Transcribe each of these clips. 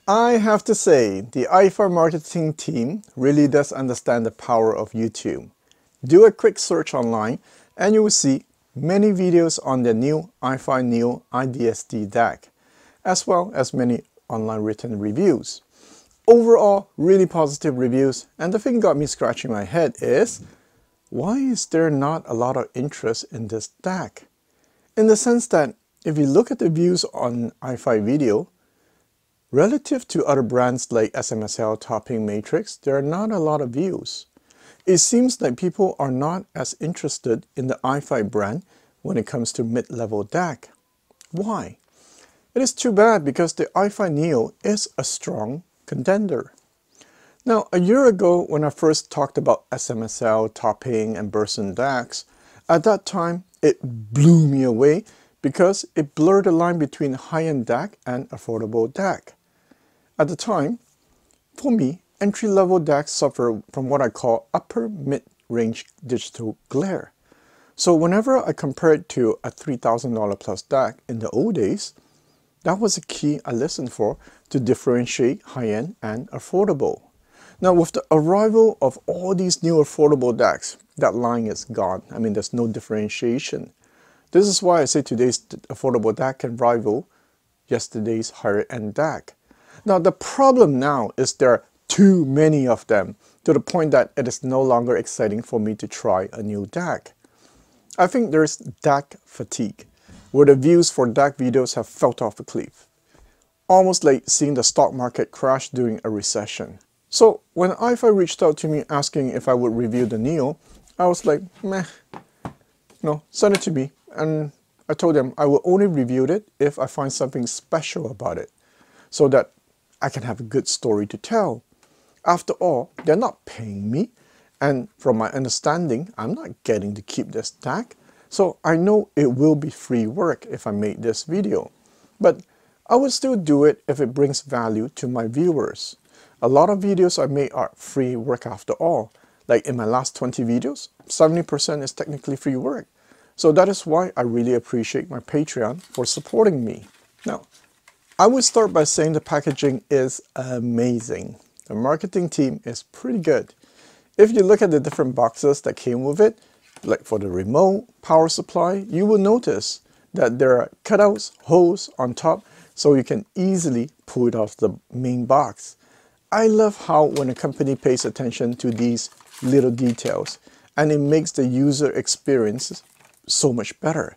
I have to say, the Ifi marketing team really does understand the power of YouTube. Do a quick search online and you will see many videos on the new Ifi Neo iDsD DAC, as well as many online written reviews. Overall, really positive reviews, and the thing got me scratching my head is, why is there not a lot of interest in this DAC? In the sense that, if you look at the views on Ifi video, relative to other brands like SMSL, Topping, Matrix, there are not a lot of views. It seems like people are not as interested in the Ifi brand when it comes to mid-level DAC. Why? It is too bad because the Ifi Neo is a strong contender. Now, a year ago when I first talked about SMSL, Topping, and Burson DACs, at that time it blew me away because it blurred the line between high-end DAC and affordable DAC. At the time, for me, entry-level DACs suffer from what I call upper mid-range digital glare. So whenever I compare it to a $3,000 plus DAC in the old days, that was a key I listened for to differentiate high-end and affordable. Now with the arrival of all these new affordable DACs, that line is gone. I mean, there's no differentiation. This is why I say today's affordable DAC can rival yesterday's higher-end DAC. Now the problem now is there are too many of them to the point that it is no longer exciting for me to try a new DAC. I think there's DAC fatigue, where the views for DAC videos have fell off a cliff. Almost like seeing the stock market crash during a recession. So when Ifi reached out to me asking if I would review the Neo, I was like, meh, no, send it to me. And I told them I will only review it if I find something special about it, so that I can have a good story to tell. After all, they're not paying me, and from my understanding, I'm not getting to keep this DAC, so I know it will be free work if I make this video. But I would still do it if it brings value to my viewers. A lot of videos I make are free work after all. Like in my last 20 videos, 70% is technically free work. So that is why I really appreciate my Patreon for supporting me. Now, I would start by saying the packaging is amazing. The marketing team is pretty good. If you look at the different boxes that came with it, like for the remote, power supply, you will notice that there are cutouts, holes on top, so you can easily pull it off the main box. I love how when a company pays attention to these little details, and it makes the user experience so much better.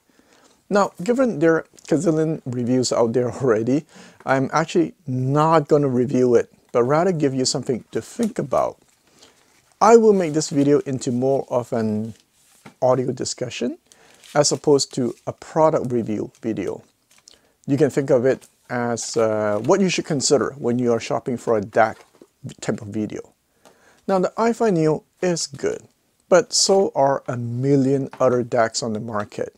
Now, given there are gazillion reviews out there already, I'm actually not going to review it, but rather give you something to think about. I will make this video into more of an audio discussion as opposed to a product review video. You can think of it as what you should consider when you are shopping for a DAC type of video. Now, the Ifi Neo is good, but so are a million other DACs on the market.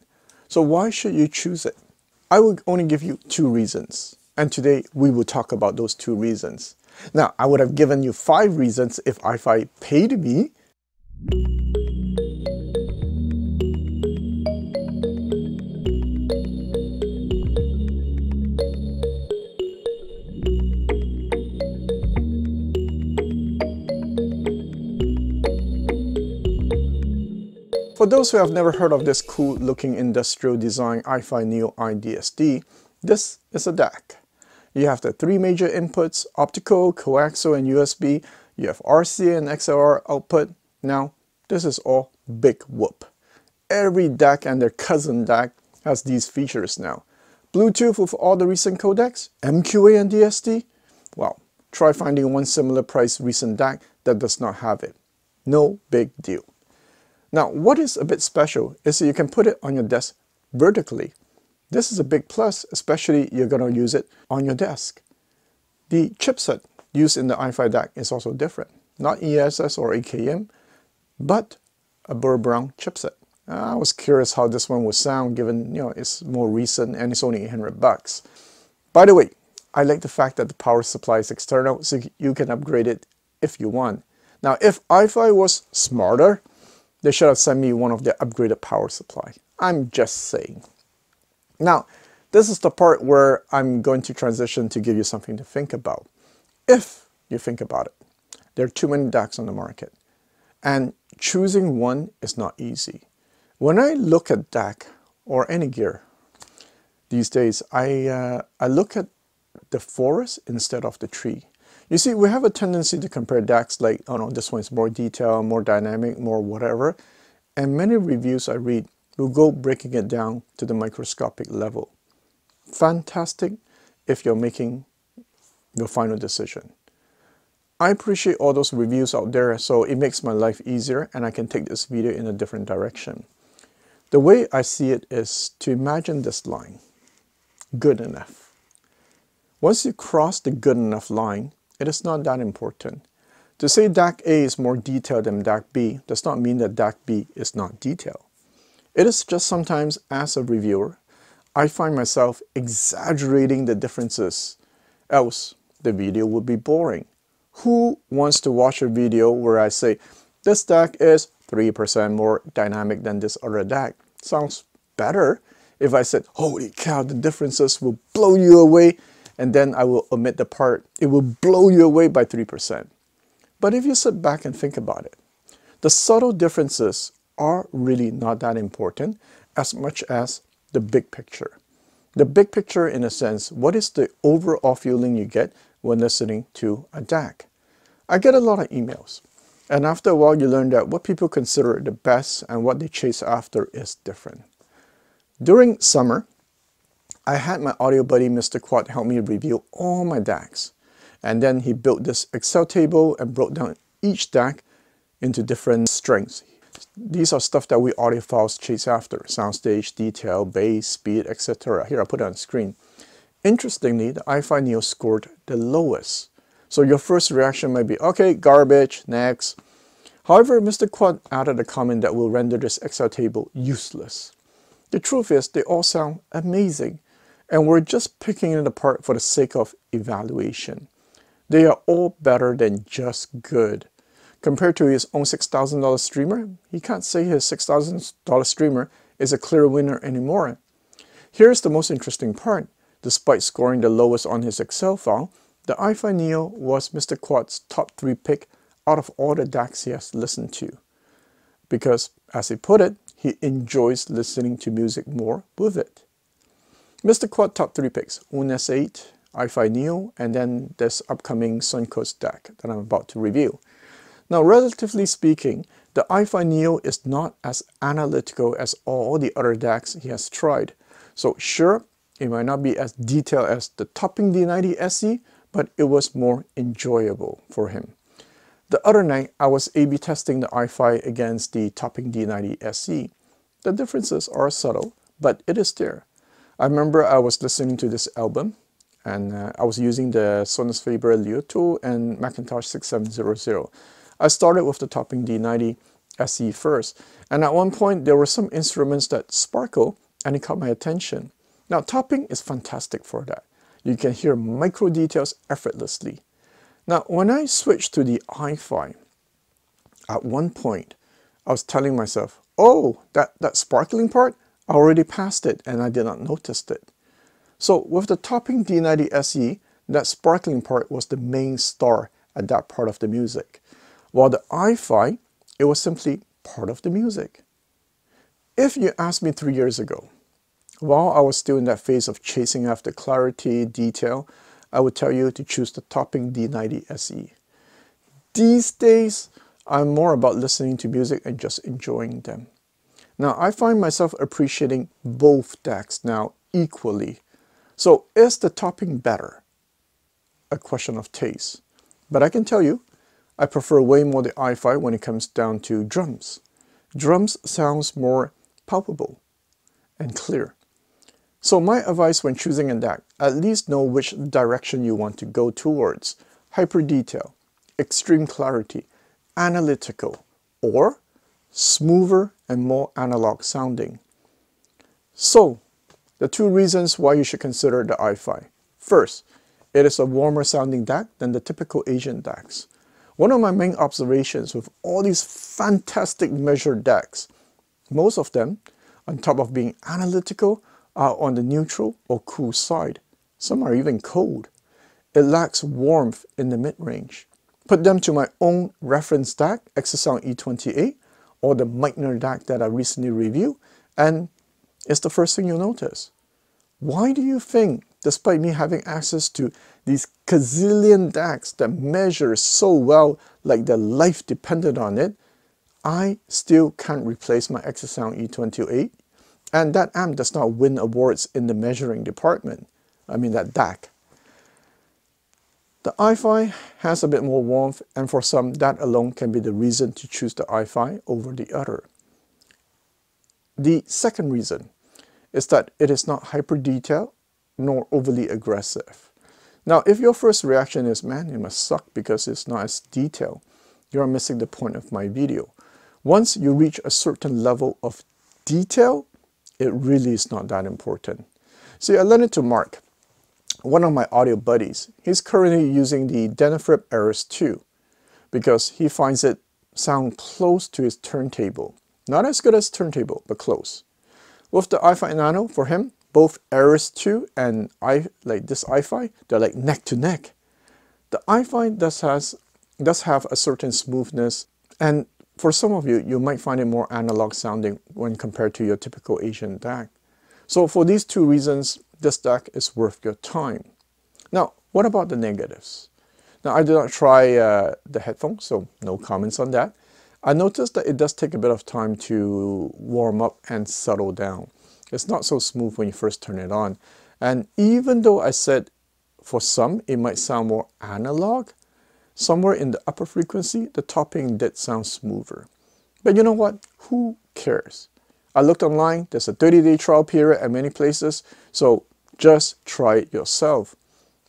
So why should you choose it? I will only give you 2 reasons, and today we will talk about those 2 reasons. Now, I would have given you 5 reasons if Ifi paid me. For those who have never heard of this cool looking industrial design Ifi Neo iDsD, this is a DAC. You have the 3 major inputs, optical, coaxial, and USB. You have RCA and XLR output. Now, this is all big whoop. Every DAC and their cousin DAC has these features now. Bluetooth with all the recent codecs, MQA and DSD. Well, try finding one similar price recent DAC that does not have it. No big deal. Now, what is a bit special is that you can put it on your desk vertically. This is a big plus, especially you're going to use it on your desk. The chipset used in the Ifi DAC is also different. Not ESS or AKM, but a Burr Brown chipset. I was curious how this one would sound given, it's more recent and it's only $800. By the way, I like the fact that the power supply is external, so you can upgrade it if you want. Now, if Ifi was smarter, they should have sent me one of their upgraded power supply. I'm just saying. Now, this is the part where I'm going to transition to give you something to think about. If you think about it, there are too many DACs on the market, and choosing one is not easy. When I look at DAC or any gear these days, I look at the forest instead of the tree. You see, we have a tendency to compare DACs like, oh no, this one's more detailed, more dynamic, more whatever. And many reviews I read will go breaking it down to the microscopic level. Fantastic if you're making your final decision. I appreciate all those reviews out there, so it makes my life easier and I can take this video in a different direction. The way I see it is to imagine this line, good enough. Once you cross the good enough line, it is not that important. To say DAC A is more detailed than DAC B does not mean that DAC B is not detailed. It is just sometimes, as a reviewer, I find myself exaggerating the differences, else the video would be boring. Who wants to watch a video where I say, this DAC is 3% more dynamic than this other DAC? Sounds better if I said, holy cow, the differences will blow you away, and then I will omit the part, it will blow you away by 3%. But if you sit back and think about it, the subtle differences are really not that important as much as the big picture. The big picture, in a sense, what is the overall feeling you get when listening to a DAC? I get a lot of emails, and after a while you learn that what people consider the best and what they chase after is different. During summer, I had my audio buddy Mr. Quad help me review all my DACs, and then he built this Excel table and broke down each DAC into different strengths. These are stuff that we audiophiles chase after: soundstage, detail, bass, speed, etc. Here, I'll put it on screen. Interestingly, the Ifi Neo scored the lowest. So your first reaction might be, okay, garbage, next. However, Mr. Quad added a comment that will render this Excel table useless. The truth is, they all sound amazing, and we're just picking it apart for the sake of evaluation. They are all better than just good. Compared to his own $6,000 streamer, he can't say his $6,000 streamer is a clear winner anymore. Here's the most interesting part. Despite scoring the lowest on his Excel file, the Ifi Neo was Mr. Quad's top 3 pick out of all the DACs he has listened to. Because, as he put it, he enjoys listening to music more with it. Mr. Quad top 3 picks, Un S8, Ifi Neo, and then this upcoming Sonus DAC that I'm about to review. Now, relatively speaking, the Ifi Neo is not as analytical as all the other DACs he has tried. So sure, it might not be as detailed as the topping D90 SE, but it was more enjoyable for him. The other night, I was A/B testing the Ifi against the topping D90 SE. The differences are subtle, but it is there. I remember I was listening to this album, and I was using the Sonus Faber Liuto and Mcintosh 6700. I started with the topping D90 SE first, and at one point there were some instruments that sparkle, and it caught my attention. Now, topping is fantastic for that. You can hear micro details effortlessly. Now, when I switched to the Ifi, at one point, I was telling myself, oh, that sparkling part, I already passed it, and I did not notice it. So with the topping D90 SE, that sparkling part was the main star at that part of the music. While the Ifi, it was simply part of the music. If you asked me 3 years ago, while I was still in that phase of chasing after clarity, detail, I would tell you to choose the topping D90 SE. These days, I'm more about listening to music and just enjoying them. Now, I find myself appreciating both DACs now equally. So, is the topping better? A question of taste. But I can tell you, I prefer way more the Ifi when it comes down to drums. Drums sounds more palpable and clear. So my advice when choosing a DAC, at least know which direction you want to go towards. Hyper detail, extreme clarity, analytical, or smoother and more analog sounding. So, the 2 reasons why you should consider the Ifi. First, it is a warmer sounding DAC than the typical Asian DACs. One of my main observations with all these fantastic measured DACs, most of them, on top of being analytical, are on the neutral or cool side. Some are even cold. it lacks warmth in the mid-range. Put them to my own reference DAC, Exasound E28, or the Mcintosh DAC that I recently reviewed, and it's the first thing you'll notice. Why do you think, despite me having access to these gazillion DACs that measure so well like their life depended on it, I still can't replace my Exasound E28, and that amp does not win awards in the measuring department. I mean that DAC. The iFi has a bit more warmth, and for some, that alone can be the reason to choose the iFi over the other. The second reason is that it is not hyper detailed nor overly aggressive. Now, if your first reaction is, man, it must suck because it's not as detailed, you are missing the point of my video. Once you reach a certain level of detail, it really is not that important. See, I lent it to Mark, one of my audio buddies. He's currently using the Decware UFO2 because he finds it sound close to his turntable. Not as good as turntable, but close. With the Ifi Nano, for him, both UFO2 and this Ifi, they're like neck to neck. The Ifi does have a certain smoothness, and for some of you, you might find it more analog sounding when compared to your typical Asian DAC. So for these two reasons, this DAC is worth your time. Now, what about the negatives? Now, I did not try the headphones, so no comments on that. I noticed that it does take a bit of time to warm up and settle down. It's not so smooth when you first turn it on. And even though I said for some it might sound more analog, somewhere in the upper frequency, the topping did sound smoother. But you know what? Who cares? I looked online, there's a 30-day trial period at many places, so just try it yourself.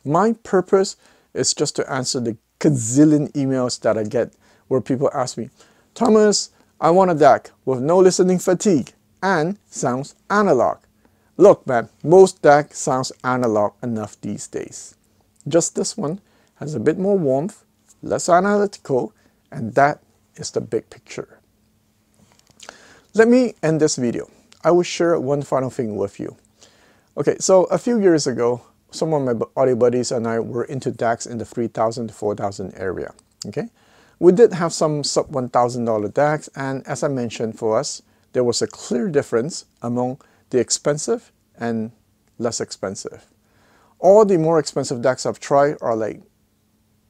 My purpose is just to answer the gazillion emails that I get where people ask me, Thomas, I want a DAC with no listening fatigue and sounds analog. Look man, most DAC sounds analog enough these days. Just this one has a bit more warmth, less analytical, and that is the big picture. Let me end this video. I will share one final thing with you. Okay, so a few years ago, some of my audio buddies and I were into DACs in the $3,000 to $4,000 area. Okay, we did have some sub $1,000 DACs, and as I mentioned, for us, there was a clear difference among the expensive and less expensive. All the more expensive DACs I've tried are like,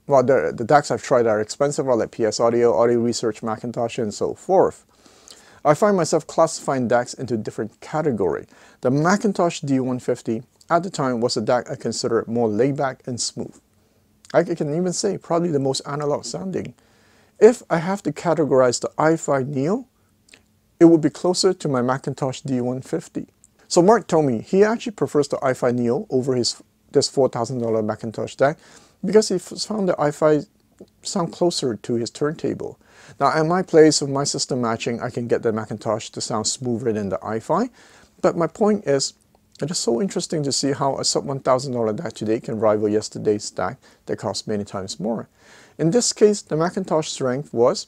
well, the DACs I've tried are expensive are like PS Audio, Audio Research, Mcintosh, and so forth. I find myself classifying DACs into different categories. The Mcintosh D150 at the time was a DAC I considered more laid back and smooth. I can even say probably the most analog sounding. If I have to categorize the Ifi Neo, it would be closer to my Mcintosh D150. So Mark told me he actually prefers the Ifi Neo over this $4,000 Mcintosh DAC because he found the Ifi sound closer to his turntable. Now at my place with my system matching, I can get the Mcintosh to sound smoother than the Ifi. But my point is, it is so interesting to see how a sub $1,000 DAC today can rival yesterday's DAC that cost many times more. In this case, the Mcintosh strength was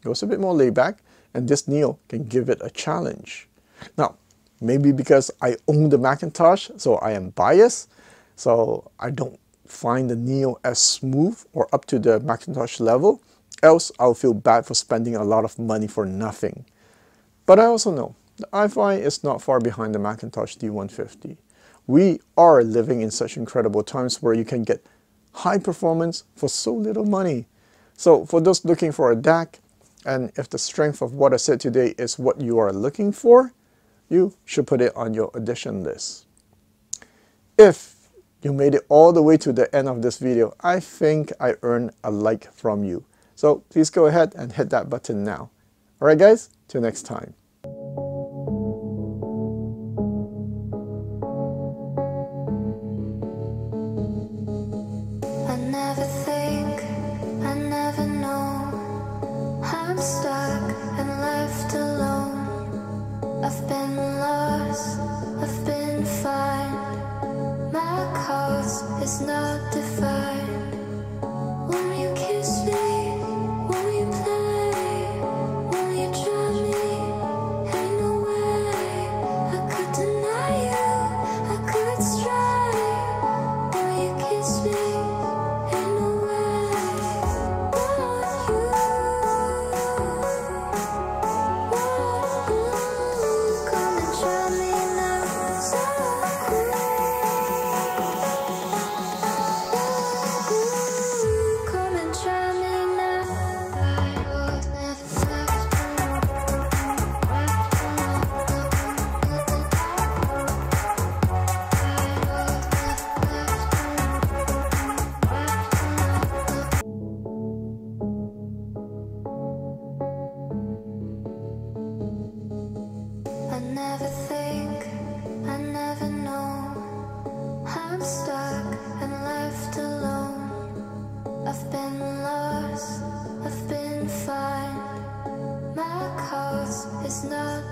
a bit more laid back, and this Neo can give it a challenge. Now, maybe because I own the Mcintosh, so I am biased, so I don't find the Neo as smooth or up to the Mcintosh level, else I'll feel bad for spending a lot of money for nothing. But I also know the Ifi is not far behind the Mcintosh D150. We are living in such incredible times where you can get high performance for so little money. So for those looking for a DAC, and if the strength of what I said today is what you are looking for, you should put it on your audition list. If you made it all the way to the end of this video, I think I earned a like from you. So please go ahead and hit that button now. Alright guys, till next time. I never think, I never know. I'm stuck and left alone. I've been lost, I've been found. My cause is not defined. Won't you kiss me? Won't you play? Won't you draw me? Ain't no way I could deny you, I could stray. Won't you kiss me? I've been lost, I've been fine. My cause is not